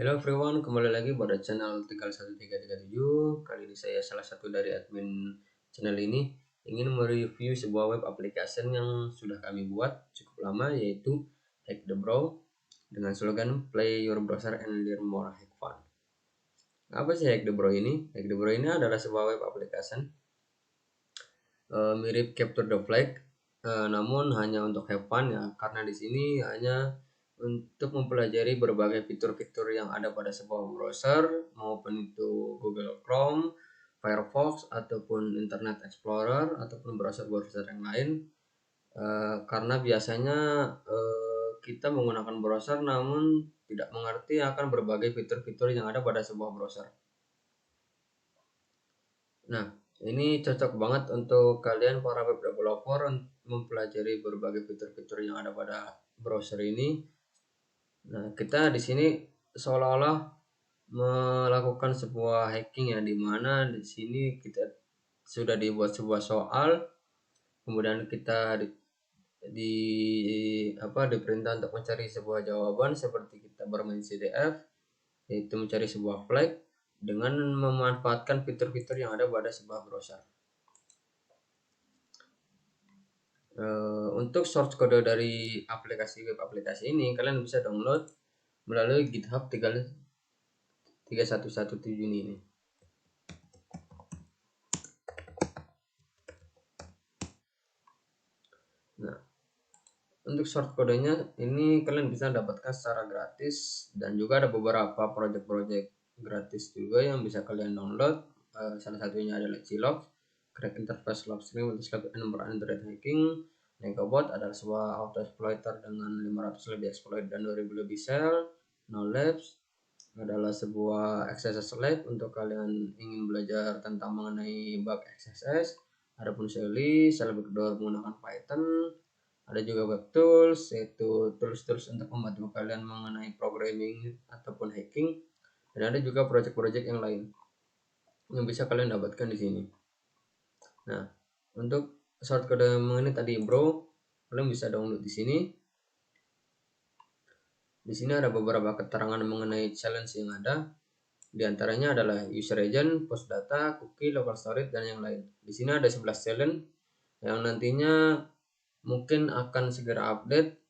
Hello everyone, kembali lagi pada channel 31337. Kali ini saya salah satu dari admin channel ini ingin mereview sebuah web application yang sudah kami buat cukup lama, yaitu Hack the Brow dengan slogan Play Your Browser and Learn More Hack Fun. Apa sih Hack the Brow ini? Hack the Brow ini adalah sebuah web application mirip Capture the Flag, namun hanya untuk have fun ya, karena di sini hanya untuk mempelajari berbagai fitur-fitur yang ada pada sebuah browser, maupun itu Google Chrome, Firefox, ataupun Internet Explorer, ataupun browser-browser yang lain. Karena biasanya kita menggunakan browser namun tidak mengerti akan berbagai fitur-fitur yang ada pada sebuah browser. Nah, ini cocok banget untuk kalian para web developer mempelajari berbagai fitur-fitur yang ada pada browser ini. Nah, kita di sini seolah-olah melakukan sebuah hacking ya, di mana di sini kita sudah dibuat sebuah soal, kemudian kita diperintah untuk mencari sebuah jawaban seperti kita bermain CDF, yaitu mencari sebuah flag dengan memanfaatkan fitur-fitur yang ada pada sebuah browser. Untuk source kode dari web aplikasi ini kalian bisa download melalui GitHub 3117 ini. Nah, untuk short kodenya ini kalian bisa dapatkan secara gratis, dan juga ada beberapa project-project gratis juga yang bisa kalian download. Salah satunya adalah Cilok, Crack Interface Lock Screen untuk Android Hacking. Negabot adalah sebuah auto exploiter dengan 500 lebih exploit dan 2000 lebih shell. No Labs adalah sebuah XSS lab untuk kalian ingin belajar tentang mengenai bug XSS. Adapun Shelly, Shell Backdoor menggunakan Python. Ada juga web tools, yaitu tools untuk membantu kalian mengenai programming ataupun hacking. Dan ada juga project-project yang lain yang bisa kalian dapatkan di sini. Nah, untuk shortcode mengenai tadi bro, kalian bisa download di sini. Di sini ada beberapa keterangan mengenai challenge yang ada. Di antaranya adalah user agent, post data, cookie, local storage, dan yang lain. Di sini ada 11 challenge yang nantinya mungkin akan segera update,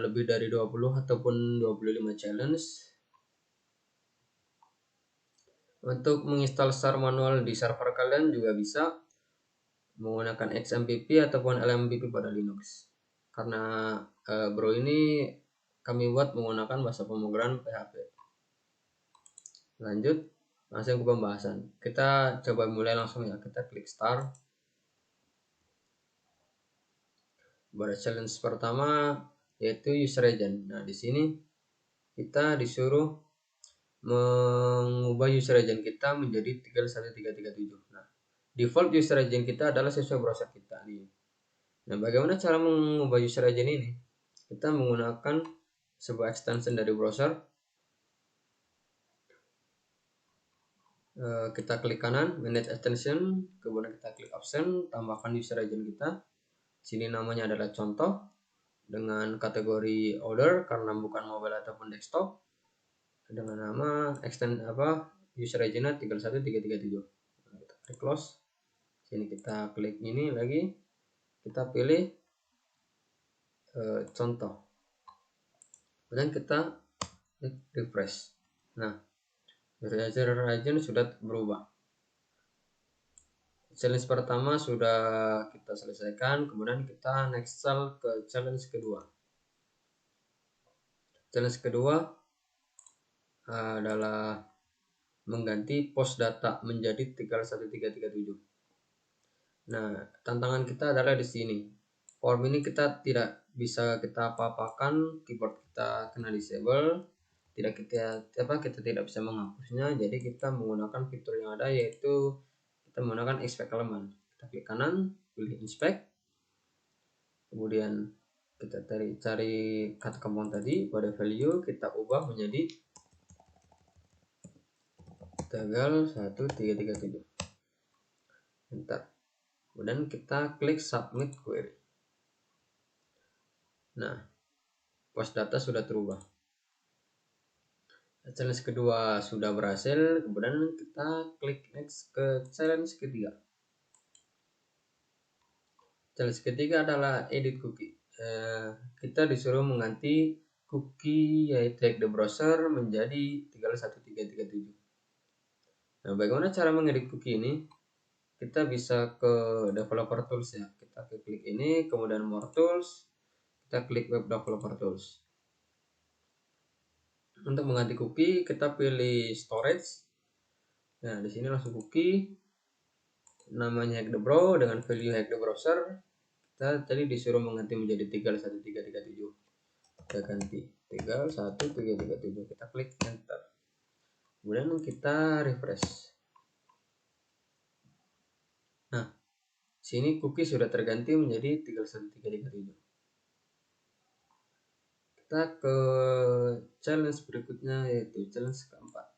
lebih dari 20 ataupun 25 challenge. Untuk menginstal secara manual di server kalian juga bisa menggunakan XMPP ataupun LMPP pada Linux. Karena bro ini kami buat menggunakan bahasa pemrograman PHP. Lanjut langsung ke pembahasan. Kita coba mulai langsung ya. Kita klik start. Pada challenge pertama yaitu user agent. Nah, di sini kita disuruh mengubah user agent kita menjadi 31337. Nah, default user agent kita adalah sesuai browser kita nih. Nah, bagaimana cara mengubah user agent ini? Kita menggunakan sebuah extension dari browser. Kita klik kanan, manage extension, kemudian kita klik option, tambahkan user agent kita. Sini namanya adalah contoh dengan kategori order karena bukan mobile ataupun desktop, dengan nama user agentnya 31337. Kita klik close. Sini kita klik ini lagi, kita pilih contoh, kemudian kita klik refresh. Nah, user agent sudah berubah. Challenge pertama sudah kita selesaikan, kemudian kita next ke challenge kedua. Challenge kedua adalah mengganti post data menjadi 31337. Nah, tantangan kita adalah di sini. Form ini kita tidak bisa kita apa-apakan, keyboard kita kena disable, kita tidak bisa menghapusnya. Jadi kita menggunakan fitur yang ada, yaitu kita menggunakan inspect element. Kita klik kanan, pilih inspect, kemudian kita cari kata compound tadi, pada value kita ubah menjadi tanggal 1337. Enter. Kemudian kita klik submit query. Nah, post data sudah terubah. Challenge kedua sudah berhasil, kemudian kita klik next ke challenge ketiga. Challenge ketiga adalah edit cookie. Kita disuruh mengganti cookie yaitu hack the browser menjadi 31337. Nah, bagaimana cara mengedit cookie ini? Kita bisa ke developer tools ya. Kita klik ini, kemudian more tools, kita klik web developer tools. Untuk mengganti cookie, kita pilih storage. Nah, di sini langsung cookie. Namanya hack the bro dengan value hack the browser. Kita tadi disuruh mengganti menjadi 31337. Kita ganti 31337. Kita klik enter. Kemudian kita refresh. Nah, sini cookie sudah terganti menjadi 31337. Kita ke challenge berikutnya yaitu challenge keempat.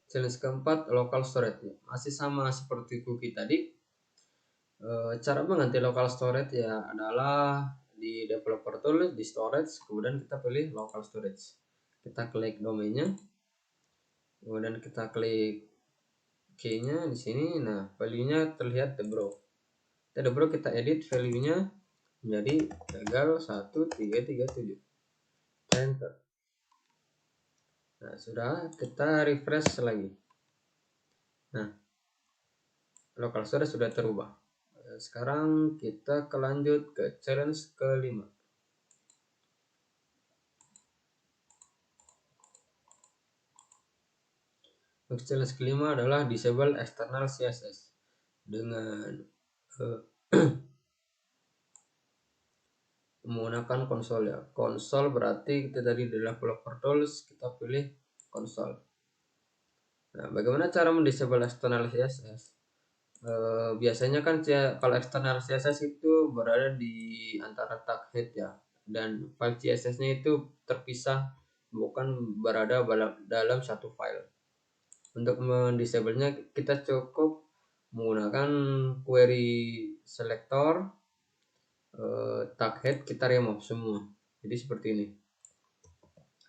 Challenge keempat local storage, masih sama seperti cookie tadi. Cara mengganti local storage ya adalah di developer tool di storage, kemudian kita pilih local storage. Kita klik domainnya, kemudian kita klik key-nya di sini. Nah, value-nya terlihat the bro. Kita edit value-nya menjadi 1337. Enter. Nah, sudah, kita refresh lagi. Nah, local storage sudah terubah. Sekarang kita lanjut ke challenge kelima. Untuk challenge kelima adalah disable external CSS dengan menggunakan konsol ya. Konsol berarti kita tadi di developer tools, kita pilih konsol. Nah, bagaimana cara mendisable external CSS? Biasanya kan kalau external CSS itu berada di antara tag head ya, dan file CSS-nya itu terpisah, bukan berada dalam satu file. Untuk mendisable-nya kita cukup menggunakan query selector, tag head kita remove semua. Jadi seperti ini.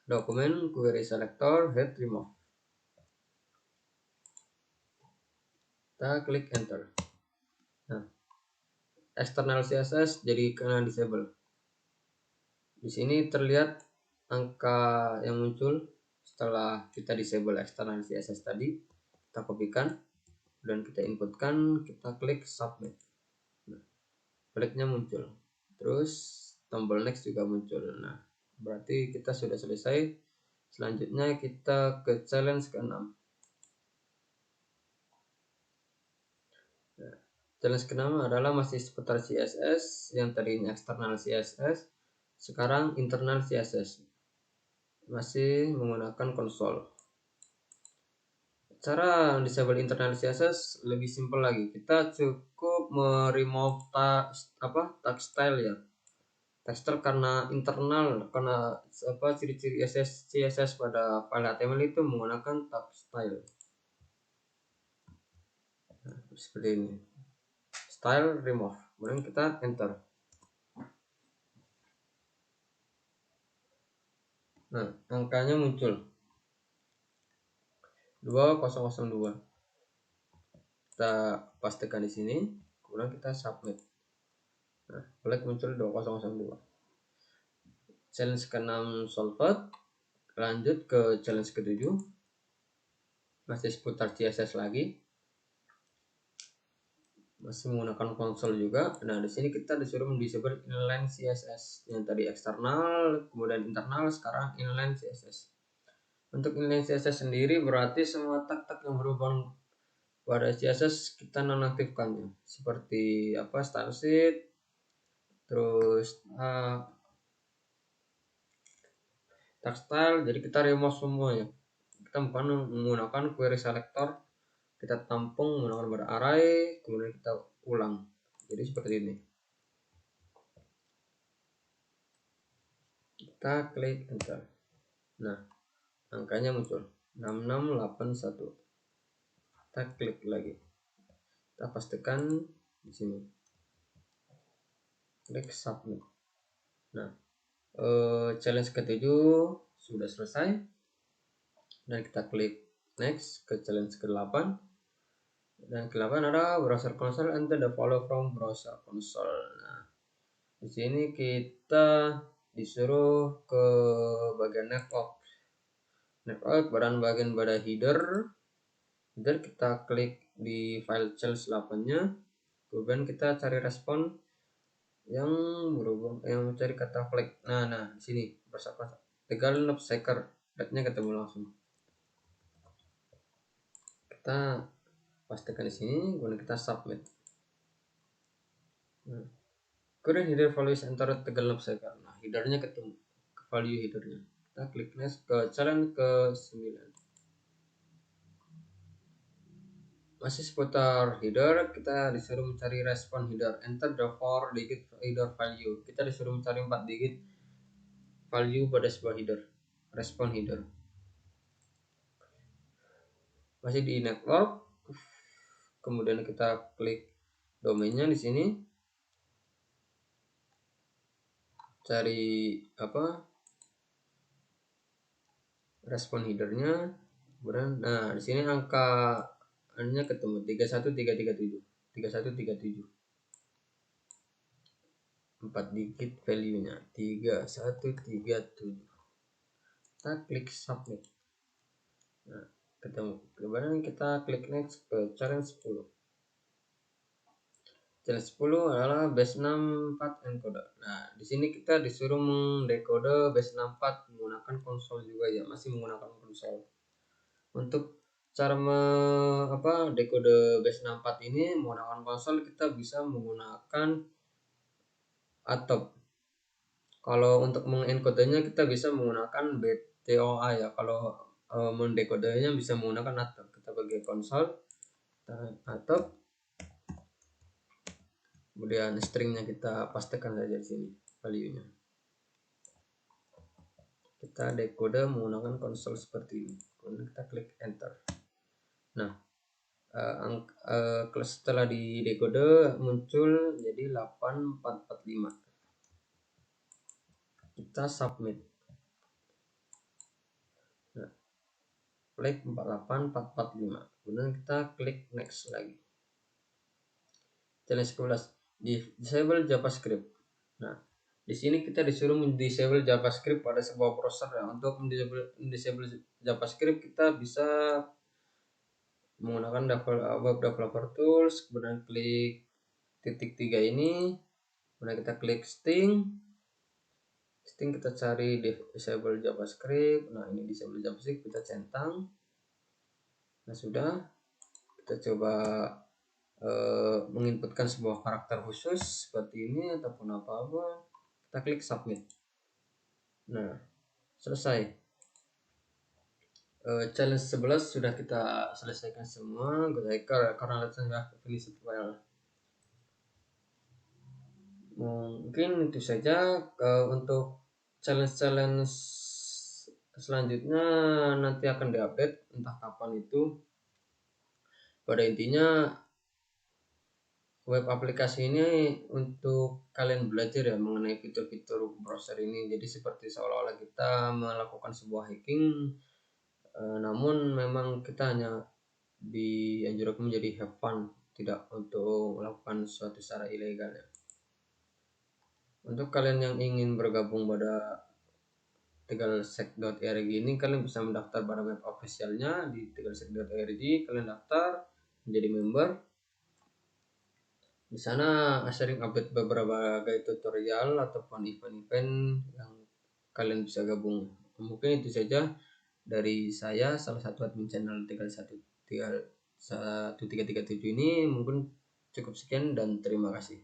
Dokumen query selector head remove. Kita klik enter. Nah, external CSS jadi kena disable. Di sini terlihat angka yang muncul setelah kita disable external CSS tadi. Kita kopikan dan kita inputkan, kita klik submit. Nah, kliknya muncul. Terus tombol next juga muncul. Nah, berarti kita sudah selesai. Selanjutnya kita ke challenge ke-6. Nah, challenge ke-6 adalah masih seputar CSS, yang tadinya external CSS, sekarang internal CSS. Masih menggunakan konsol. Cara disable internal CSS lebih simpel lagi. Kita cukup meremove tag style ya. Tag style karena internal, karena ciri-ciri CSS pada file HTML itu menggunakan tag style. Nah, seperti ini. Style remove. Kemudian kita enter. Nah, angkanya muncul 2002. Kita pastikan di sini, kemudian kita submit. Nah, klik muncul 2002. Challenge ke-6 solved. Lanjut ke challenge ke-7. Masih seputar CSS lagi. Masih menggunakan konsol juga. Nah, di sini kita disuruh mendisable inline CSS. Yang tadi eksternal, kemudian internal, sekarang inline CSS. Untuk inline CSS sendiri berarti semua tag-tag yang berhubungan pada CSS kita nonaktifkan ya. Seperti style sheet, terus tag style, jadi kita remove semua ya. Kita bukan menggunakan query selector, kita tampung menggunakan berarray, kemudian kita ulang. Jadi seperti ini. Kita klik enter. Nah, angkanya muncul 6681. Kita klik lagi. Kita pastikan di sini. Klik submit. Nah, challenge ke-7 sudah selesai, dan kita klik next ke challenge ke-8. Dan ke-8 ada browser console, enter the follow from browser console. Nah, di sini kita disuruh ke bagian network bagian pada header. Kita klik di file challenge 8-nya, kemudian kita cari respon yang berhubung yang mencari kata flag. Nah di sini bersama Tegal Knobseeker, rednya ketemu langsung. Kita pastikan di sini, kemudian kita submit. Current header value is entered Tegal Knobseeker. Nah, headernya ketemu, value headernya. Kita klik next ke challenge ke-9. Masih seputar header, kita disuruh mencari respon header. Enter the 4-digit header value. Kita disuruh mencari 4 digit value pada sebuah header, respon header. Masih di network, kemudian kita klik domainnya di sini, cari respon headernya, kemudian nah di sini angkanya ketemu 31337 4 digit value nya 3137. Kita klik submit. Nah, ketemu. Kemudian kita klik next ke challenge 10. Challenge 10 adalah base 64 encoder. Nah, di sini kita disuruh mendekode base 64 menggunakan konsol juga ya, masih menggunakan konsol. Untuk cara dekode base 64 ini menggunakan konsol, kita bisa menggunakan atop. Kalau untuk mengenkodenya kita bisa menggunakan BTOA ya. Kalau mendekodenya bisa menggunakan atop. Kita pakai konsol, atop, kemudian stringnya kita pastikan saja di sini value-nya. Kita dekode menggunakan konsol seperti ini. Kemudian kita klik enter. Nah, setelah di dekode muncul jadi 8445. Kita submit. Nah, klik 48445. Kemudian kita klik next lagi. Challenge 11, disable JavaScript. Nah, di sini kita disuruh disable JavaScript pada sebuah browser ya. Untuk disable JavaScript kita bisa menggunakan web developer tools, kemudian klik titik 3 ini, kemudian kita klik Sting kita cari disable JavaScript. Nah, ini disable JavaScript, kita centang. Nah, sudah, kita coba menginputkan sebuah karakter khusus seperti ini ataupun apa-apa. Kita klik submit. Nah, selesai. Challenge 11 sudah kita selesaikan semua. Karena sudah finish file. Mungkin itu saja untuk challenge selanjutnya nanti akan diupdate entah kapan itu. Pada intinya web aplikasi ini untuk kalian belajar ya mengenai fitur-fitur browser ini. Jadi seperti seolah-olah kita melakukan sebuah hacking, namun memang kita hanya dianjurkan menjadi have fun, tidak untuk melakukan suatu secara ilegal ya. Untuk kalian yang ingin bergabung pada tegalsec.org ini, kalian bisa mendaftar pada web officialnya di tegalsec.org. Kalian daftar menjadi member. Di sana sering update beberapa tutorial ataupun event-event yang kalian bisa gabung. Mungkin itu saja dari saya, salah satu admin channel 1337 ini. Mungkin cukup sekian dan terima kasih.